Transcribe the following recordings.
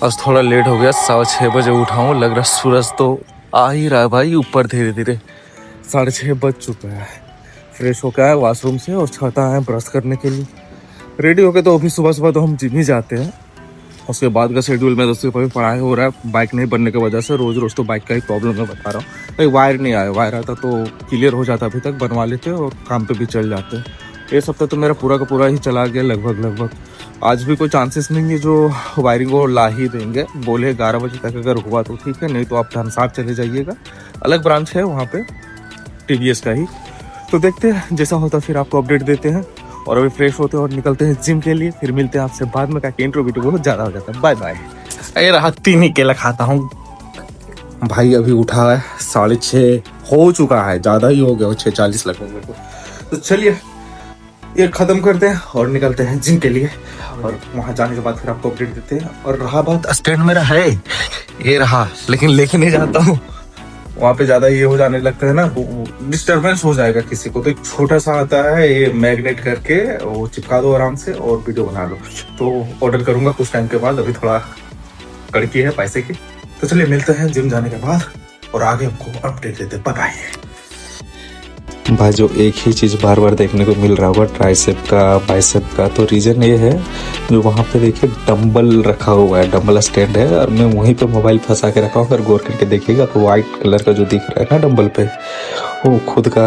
आज थोड़ा लेट हो गया, 6:15 उठा हूँ। लग रहा सूरज तो आ ही रहा है भाई ऊपर धीरे धीरे। 6:30 बज चुका है। फ्रेश होकर आया वॉशरूम से और छाता है ब्रश करने के लिए। रेडी हो गए तो अभी सुबह सुबह तो हम जिम ही जाते हैं। उसके बाद का शेड्यूल में दोस्तों कभी पढ़ाई हो रहा है। बाइक नहीं बनने की वजह से रोज़ रोज़ तो बाइक का ही प्रॉब्लम मैं बता रहा हूँ। भाई वायर नहीं आया, वायर आता तो क्लियर हो जाता, अभी तक बनवा लेते और काम पे भी चल जाते। ये सप्ताह तो मेरा पूरा का पूरा ही चला गया लगभग। आज भी कोई चांसेस नहीं है जो वायरिंग को ला ही देंगे। बोले 11 बजे तक अगर हुआ तो ठीक है, नहीं तो आप धनसार चले जाइएगा। अलग ब्रांच है वहाँ पे TVS का ही। तो देखते हैं जैसा होता फिर आपको अपडेट देते हैं। और अभी फ्रेश होते हैं और निकलते हैं जिम के लिए। फिर मिलते हैं आपसे बाद में। का इंट्रो बहुत ज़्यादा हो जाता है। Bye bye. अरे रहा 3 ही केला खाता हूँ भाई। अभी उठा है 6:30 हो चुका है, ज़्यादा ही हो गया, 6:40 लगभग मेरे को। तो चलिए ये ख़त्म करते हैं और निकलते हैं जिम के लिए। और वहाँ जाने के बाद फिर आपको अपडेट देते हैं। और रहा बात, स्टैंड मेरा है ये रहा, लेकिन लेके नहीं जाता हूँ। वहाँ पे ज़्यादा ये हो जाने लगता है ना, डिस्टर्बेंस हो जाएगा किसी को। तो एक छोटा सा आता है, ये मैग्नेट करके वो चिपका दो आराम से और वीडियो बना लो। तो ऑर्डर करूँगा कुछ टाइम के बाद। अभी थोड़ा कड़की है पैसे की। तो चलिए मिलते हैं जिम जाने के बाद और आगे आपको अपडेट देते। बाय भाई। जो एक ही चीज़ बार बार देखने को मिल रहा होगा, ट्राइसेप का बाइसेप का, तो रीज़न ये है जो वहाँ पे देखिए डंबल रखा हुआ है, डंबल स्टैंड है और मैं वहीं पे मोबाइल फंसा के रखा हूँ। अगर गौर करके देखिएगा तो वाइट कलर का जो दिख रहा है ना डंबल पे, वो खुद का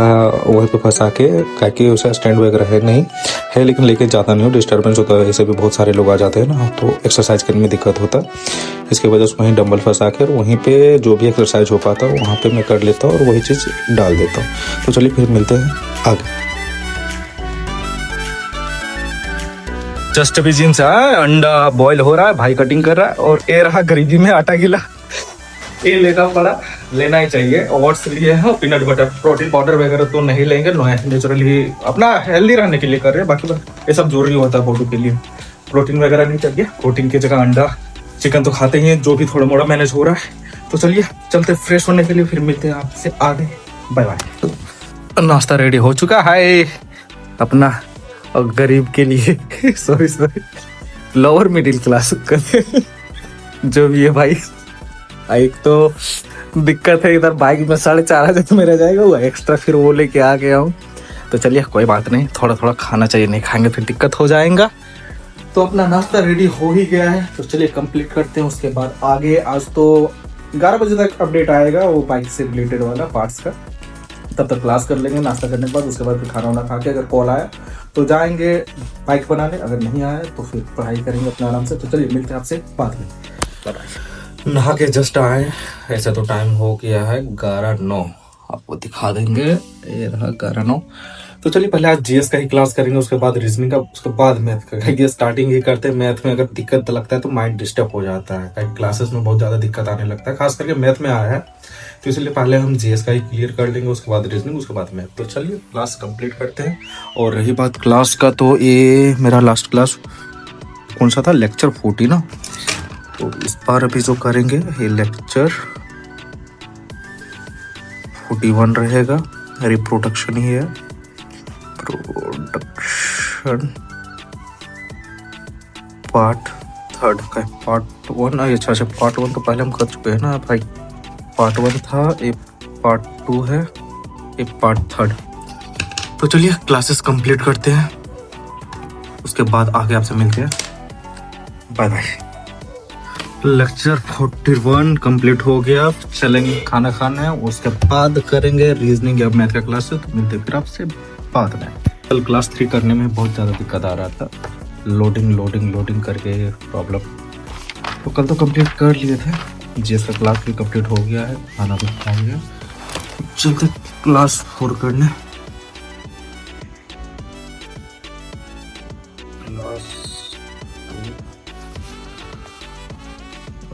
वहीं पे फंसा के, ताकि उसे स्टैंड वगैरह है नहीं है, लेकिन लेके जाता नहीं हो, डिस्टर्बेंस होता है। ऐसे भी बहुत सारे लोग आ जाते हैं ना, तो एक्सरसाइज करने में दिक्कत होता है। इसके वजह से वहीं डंबल फंसा के और वहीं पे जो भी एक्सरसाइज हो पाता है वहाँ पे मैं कर लेता हूँ और वही चीज़ डाल देता हूँ। तो चलिए फिर मिलते हैं आगे। जस्ट अभी जिम से आया, अंडा बॉईल हो रहा है, भाई कटिंग कर रहा है। और ये रहा गरीबी में आटा गीला, ये लेना पड़ा, लेना ही चाहिए। ओट्स लिए हैं, पीनट बटर, प्रोटीन पाउडर वगैरह तो नहीं लेंगे, नेचुरली अपना हेल्दी रहने के लिए कर रहे हैं। बाकी ये सब जरूरी होता है बॉडी के लिए। प्रोटीन वगैरह नहीं चाहिए, प्रोटीन की जगह अंडा चिकन तो खाते ही हैं, जो भी थोड़ा मोड़ा मैनेज हो रहा है। तो चलिए चलते फ्रेश होने के लिए, फिर मिलते हैं आपसे आगे। Bye bye. नाश्ता रेडी हो चुका है अपना, और गरीब के लिए सॉरी लोअर मिडिल क्लास जो भी है भाई। एक तो दिक्कत है इधर बाइक में 4:30 में रह जाएगा, वो एक्स्ट्रा फिर वो लेके आ गया हूँ। तो चलिए कोई बात नहीं, थोड़ा थोड़ा खाना चाहिए, नहीं खाएंगे फिर दिक्कत हो जाएगा। तो अपना नाश्ता रेडी हो ही गया है, तो चलिए कंप्लीट करते हैं। उसके बाद आगे आज तो 11 बजे तक अपडेट आएगा वो बाइक से रिलेटेड वाला पार्ट्स का। तब तक क्लास कर लेंगे नाश्ता करने के बाद। उसके बाद फिर खाना वाना खा के अगर कॉल आया तो जाएंगे बाइक बनाने, अगर नहीं आया तो फिर पढ़ाई करेंगे अपने आराम से। तो चलिए मिलते हैं आपसे बाद में। बाय। नहा के जस्ट आए, ऐसा तो टाइम हो गया है 11:09, आपको दिखा देंगे। ये रहा 11:09। तो चलिए पहले आज GS का ही क्लास करेंगे, उसके बाद रीजनिंग का, उसके बाद मैथ का। ये स्टार्टिंग ही करते हैं। मैथ में अगर दिक्कत लगता है तो माइंड डिस्टर्ब हो जाता है, क्लासेस में बहुत ज़्यादा दिक्कत आने लगता है, खास करके मैथ में आया है। तो इसलिए पहले हम GS का ही क्लियर कर लेंगे, उसके बाद रीजनिंग, उसके बाद मैथ। तो चलिए क्लास कंप्लीट करते हैं। और रही बात क्लास का, तो ये मेरा लास्ट क्लास कौन सा था, लेक्चर 40 ना। तो इस बार अभी जो करेंगे ये लेक्चर 41 रहेगा। रिप्रोडक्शन ही है, प्रोडक्शन पार्ट 3 का पार्ट 1। अच्छा पार्ट 1 तो पहले हम कर चुके हैं ना भाई। पार्ट 1 था, एक पार्ट 2 है, एक पार्ट 3। तो चलिए क्लासेस कंप्लीट करते हैं, उसके बाद आगे आपसे मिलते हैं। Bye bye. लेक्चर 41 कंप्लीट हो गया। चलेंगे खाना खाने, उसके बाद करेंगे रीजनिंग या मैथ का क्लास। तो मिलते फिर आपसे बाद में। कल क्लास 3 करने में बहुत ज़्यादा दिक्कत आ रहा था, लोडिंग करके प्रॉब्लम। तो कल तो कंप्लीट कर लिए थे। GS का क्लास भी कंप्लीट हो गया है, खाना भी खा लिया। चलते क्लास 4 करने।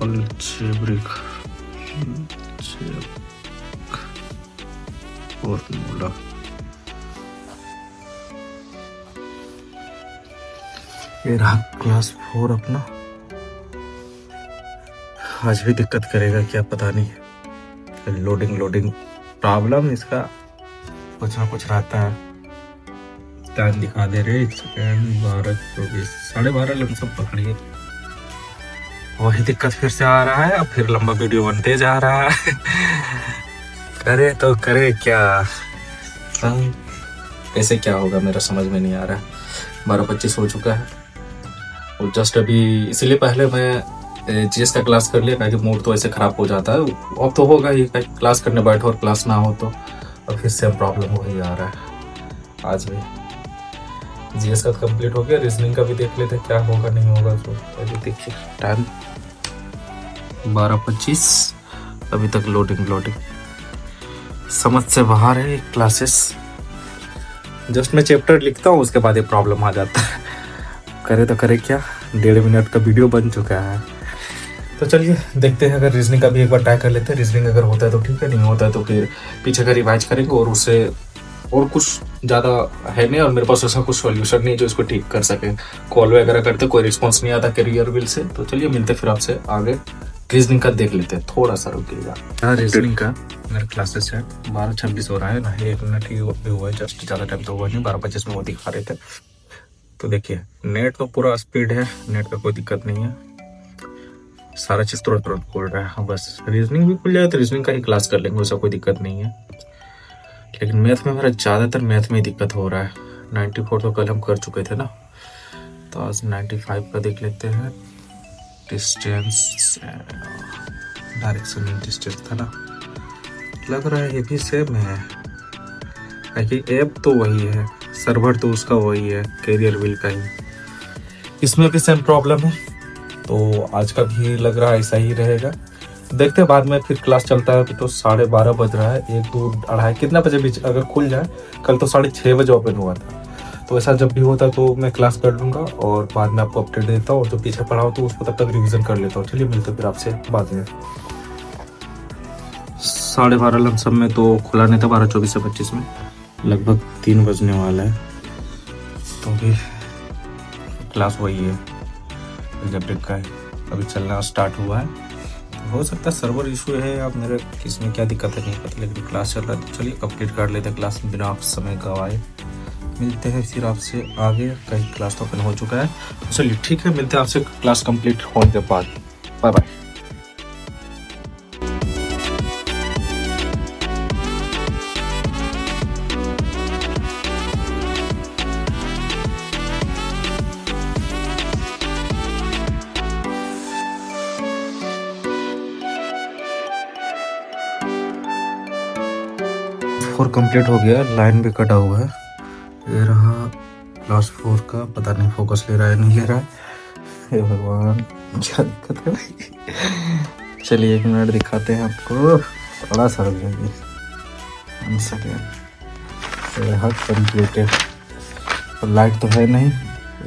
Algebraic formula. ये रहा क्लास 4 अपना। आज भी दिक्कत करेगा क्या पता नहीं, लोडिंग प्रॉब्लम इसका कुछ ना कुछ रहता है। टाइम दिखा दे रहे 12:24, 12:30 लमसम पकड़िए। वही दिक्कत फिर से आ रहा है, अब फिर लंबा वीडियो बनते जा रहा है। करे तो करे क्या, ऐसे क्या होगा मेरा समझ में नहीं आ रहा है। 12:25 हो चुका है और जस्ट अभी इसीलिए पहले मैं जीएस का क्लास कर लिया, क्योंकि मूड तो ऐसे खराब हो जाता है। अब तो होगा ही, क्लास करने बैठो और क्लास ना हो तो अब फिर से प्रॉब्लम हो ही आ रहा है। आज भी जीएस का कंप्लीट हो गया, रीजनिंग का भी देख लेते क्या होगा नहीं होगा। तो अभी देखिए टाइम 12:25, अभी तक लोडिंग समझ से बाहर है क्लासेस। जस्ट मैं चैप्टर लिखता हूँ उसके बाद ये प्रॉब्लम आ जाता है। करे तो करे क्या, 1.5 मिनट का वीडियो बन चुका है। तो चलिए देखते हैं, अगर रीजनिंग का भी एक बार ट्राई कर लेते हैं। रीजनिंग अगर होता है तो ठीक है, नहीं होता है तो फिर पीछे का रिवाइज करेंगे। और उससे और कुछ ज़्यादा है नहीं, और मेरे पास ऐसा कुछ सॉल्यूशन नहीं जो इसको ठीक कर सके। कॉल वगैरह करते कोई रिस्पॉन्स नहीं आता करियर विल से। तो चलिए मिलते फिर आपसे आगे। रीजनिंग का देख लेते हैं, थोड़ा सा रुकिएगा। हाँ, रीजनिंग का मेरे क्लासेस है 12:26 हो रहा है ना, 1 मिनट ही हुआ है जस्ट, ज़्यादा टाइम तो हुआ नहीं। 12:25 में वो दिखा रहे थे। तो देखिए नेट तो पूरा स्पीड है, नेट का कोई दिक्कत नहीं है, सारा चीज़ तुरंत खोल रहा है। बस रीजनिंग भी खुल जाए तो रीजनिंग का ही क्लास कर लेंगे, उसका कोई दिक्कत नहीं है। लेकिन मैथ में मेरा ज़्यादातर मैथ में ही दिक्कत हो रहा है। 94 तो कल हम कर चुके थे ना, तो आज 95 का देख लेते हैं। डिस्टेंस डायरेक्शन इन डिस्टेंस था ना, लग रहा है ये भी सेम है, क्योंकि ऐप तो वही है, सर्वर तो उसका वही है, कैरियर विल का ही। इसमें भी सेम प्रॉब्लम है, तो आज का भी लग रहा है ऐसा ही रहेगा। देखते हैं बाद में फिर क्लास चलता है। तो 12:30 बज रहा है, 1, 2, 2:30 कितना बजे बीच अगर खुल जाए। कल तो 6:30 बजे ओपन हुआ था। तो ऐसा जब भी होता है तो मैं क्लास कर लूँगा और बाद में आपको अपडेट देता हूँ। और जो पीछे पढ़ा हो तो उसको तब तक रिविजन कर लेता हूँ। चलिए मिलते फिर आपसे बाद में। 12:30 लमसम में तो खुला नहीं था, 12:24 से 25 में, लगभग 3 बजने वाला है। तो भी क्लास वही है, एल्जेब्रिक का है, अभी चलना स्टार्ट हुआ है। हो सकता है सर्वर इशू है या मेरे किसमें क्या दिक्कत है नहीं पता, लेकिन क्लास चल रहा है। तो चलिए कंप्लीट कर लेते हैं क्लास बिना आप समय गवाए। मिलते हैं फिर आपसे आगे, कहीं क्लास तो ओपन हो चुका है। चलिए ठीक है, मिलते हैं आपसे क्लास कंप्लीट होने के बाद। Bye bye. फोर कंप्लीट हो गया, लाइन भी कटा हुआ है। ये रहा क्लास 4 का, पता नहीं फोकस ले रहा है नहीं ले रहा है, हे भगवान क्या दिक्कत है भाई। चलिए 1 मिनट दिखाते हैं आपको, बड़ा सा रुक जाएगी। 1 सेकेंड। ये हट कंप्लीटेड। लाइट तो है नहीं,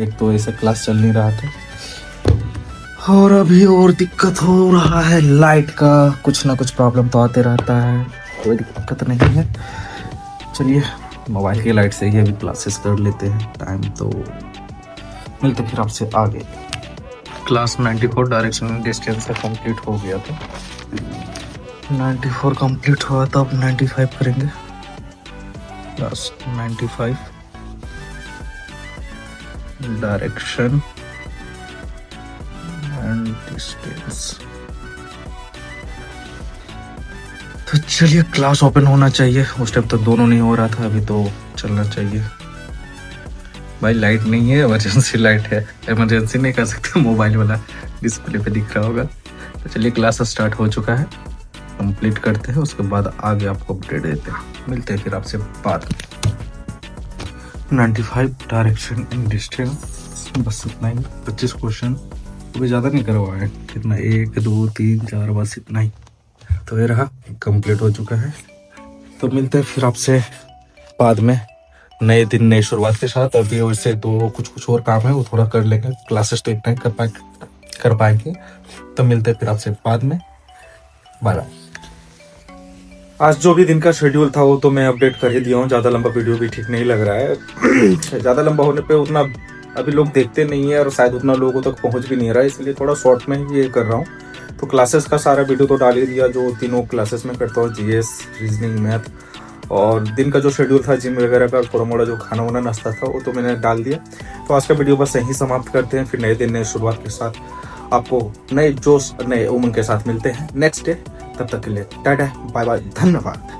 एक तो ऐसे क्लास चल नहीं रहा था, और अभी और दिक्कत हो रहा है लाइट का। कुछ ना कुछ प्रॉब्लम तो आते रहता है, कोई दिक्कत नहीं है। चलिए मोबाइल की लाइट से ही अभी क्लासेस कर लेते हैं। टाइम तो मिलते फिर आपसे आगे। क्लास 94 डायरेक्शन डिस्टेंस से कंप्लीट हो गया था। 94 कंप्लीट हुआ तो अब 95 करेंगे। Class 95 direction and distance. तो चलिए क्लास ओपन होना चाहिए। उस टाइम तो दोनों नहीं हो रहा था, अभी तो चलना चाहिए। भाई लाइट नहीं है, इमरजेंसी लाइट है। इमरजेंसी नहीं कर सकते, मोबाइल वाला डिस्प्ले पे दिख रहा होगा। तो चलिए क्लास स्टार्ट हो चुका है, कंप्लीट करते हैं, उसके बाद आगे आपको अपडेट देते हैं। मिलते हैं फिर आपसे बाद में। 95 डायरेक्शन इन डिस्टेंस, बस इतना ही। 25 क्वेश्चन, अभी ज़्यादा नहीं करवाया है। कितना 1, 2, 3, 4, बस इतना ही। तो ये रहा, कंप्लीट हो चुका है। तो मिलते हैं फिर आपसे बाद में, नए दिन नई शुरुआत के साथ। अभी वैसे तो कुछ और काम है, वो थोड़ा कर लेंगे। क्लासेस तो इतना ही कर पाएंगे। तो मिलते हैं फिर आपसे बाद में। Bye bye. आज जो भी दिन का शेड्यूल था वो तो मैं अपडेट कर ही दिया हूँ। ज़्यादा लंबा वीडियो भी ठीक नहीं लग रहा है। ज़्यादा लंबा होने पे उतना अभी लोग देखते नहीं है, और शायद उतना लोगों तक पहुँच भी नहीं रहा है, इसलिए थोड़ा शॉर्ट में ही ये कर रहा हूँ। तो क्लासेस का सारा वीडियो तो डाल ही दिया, जो तीनों क्लासेस में करता हूँ, जीएस, रीजनिंग, मैथ। और दिन का जो शेड्यूल था जिम वगैरह का, थोड़ा मोड़ा जो खाना वाना नाश्ता था, वो तो मैंने डाल दिया। तो आज का वीडियो बस यहीं समाप्त करते हैं, फिर नए दिन नए शुरुआत के साथ। आपको नए जोश नए उमंग के साथ मिलते हैं नेक्स्ट डे। तब तक के लिए टाटा बाय बाय, धन्यवाद।